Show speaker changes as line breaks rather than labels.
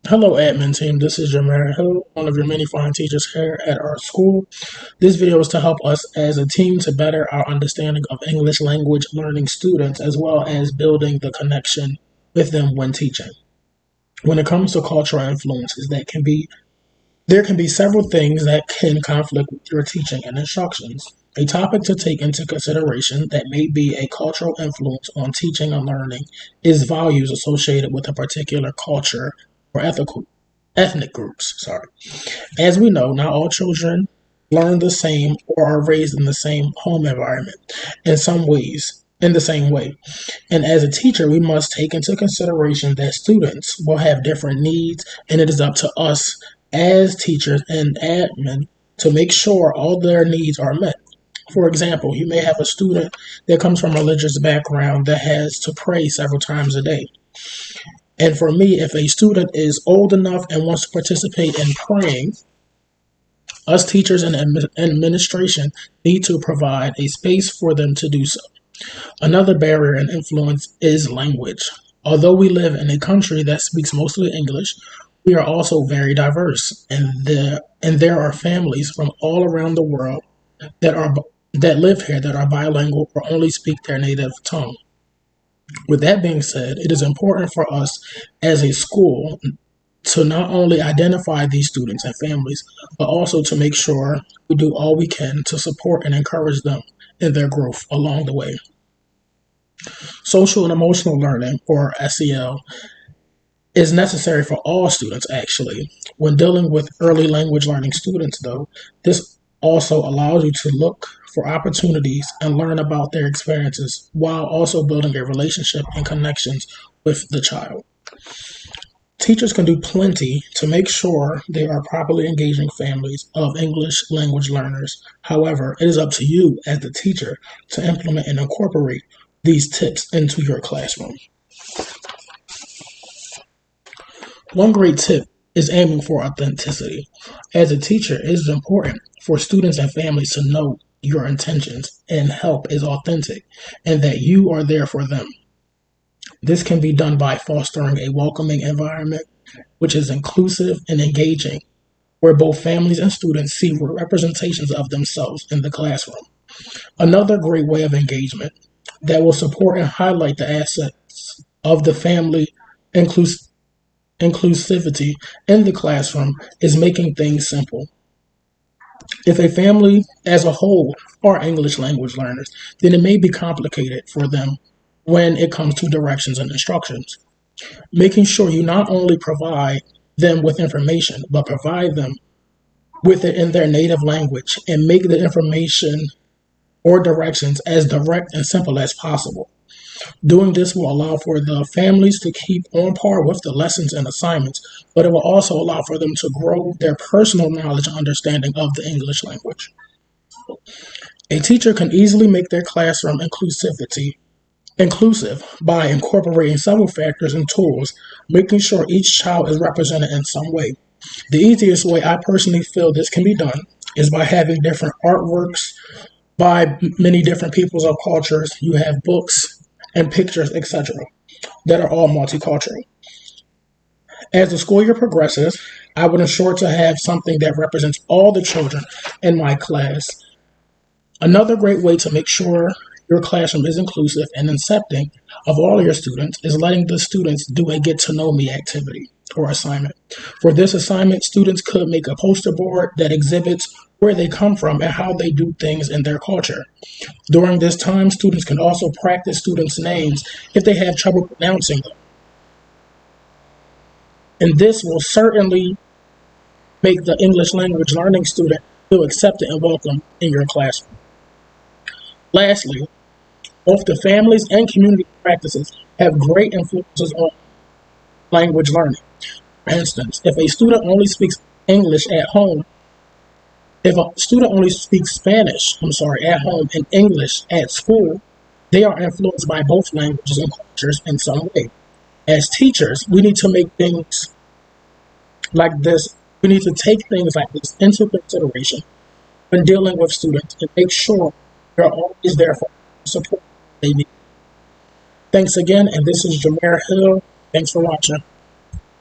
Hello, admin team. This is Jameer Hill, one of your many fine teachers here at our school. This video is to help us as a team to better our understanding of English language learning students, as well as building the connection with them when teaching. When it comes to cultural influences, there can be several things that can conflict with your teaching and instructions. A topic to take into consideration that may be a cultural influence on teaching and learning is values associated with a particular culture or ethnic groups. Sorry. As we know, not all children learn the same or are raised in the same home environment in the same way. And as a teacher, we must take into consideration that students will have different needs, and it is up to us as teachers and admin to make sure all their needs are met. For example, you may have a student that comes from a religious background that has to pray several times a day. And for me, if a student is old enough and wants to participate in praying, us teachers and administration need to provide a space for them to do so. Another barrier and influence is language. Although we live in a country that speaks mostly English, we are also very diverse, and there are families from all around the world that live here that are bilingual or only speak their native tongue. With that being said, it is important for us as a school to not only identify these students and families, but also to make sure we do all we can to support and encourage them in their growth along the way. Social and emotional learning, or SEL, is necessary for all students actually. When dealing with early language learning students, though, this also allows you to look for opportunities and learn about their experiences while also building a relationship and connections with the child. Teachers can do plenty to make sure they are properly engaging families of English language learners. However, it is up to you as the teacher to implement and incorporate these tips into your classroom. One great tip is aiming for authenticity. As a teacher, it is important for students and families to know your intentions and help is authentic and that you are there for them. This can be done by fostering a welcoming environment, which is inclusive and engaging, where both families and students see representations of themselves in the classroom. Another great way of engagement that will support and highlight the assets of the family inclusivity in the classroom is making things simple. If a family as a whole are English language learners, then it may be complicated for them when it comes to directions and instructions. Making sure you not only provide them with information, but provide them with it in their native language and make the information or directions as direct and simple as possible. Doing this will allow for the families to keep on par with the lessons and assignments, but it will also allow for them to grow their personal knowledge and understanding of the English language. A teacher can easily make their classroom inclusive by incorporating several factors and tools, making sure each child is represented in some way. The easiest way I personally feel this can be done is by having different artworks by many different peoples of cultures. You have books and pictures, etc., that are all multicultural. As the school year progresses, I would ensure to have something that represents all the children in my class. Another great way to make sure your classroom is inclusive and accepting of all your students is letting the students do a get to know me activity or assignment. For this assignment, students could make a poster board that exhibits where they come from and how they do things in their culture. During this time, students can also practice students' names if they have trouble pronouncing them. And this will certainly make the English language learning student feel accepted and welcome in your classroom. Lastly, both the families and community practices have great influences on language learning. For instance, if a student only speaks English at home, if a student only speaks Spanish, at home and English at school, they are influenced by both languages and cultures in some way. As teachers, we need to make things like this, we need to take things like this into consideration when dealing with students and make sure we're always there for support they need. Thanks again, and this is Jameer Hill. Thanks for watching.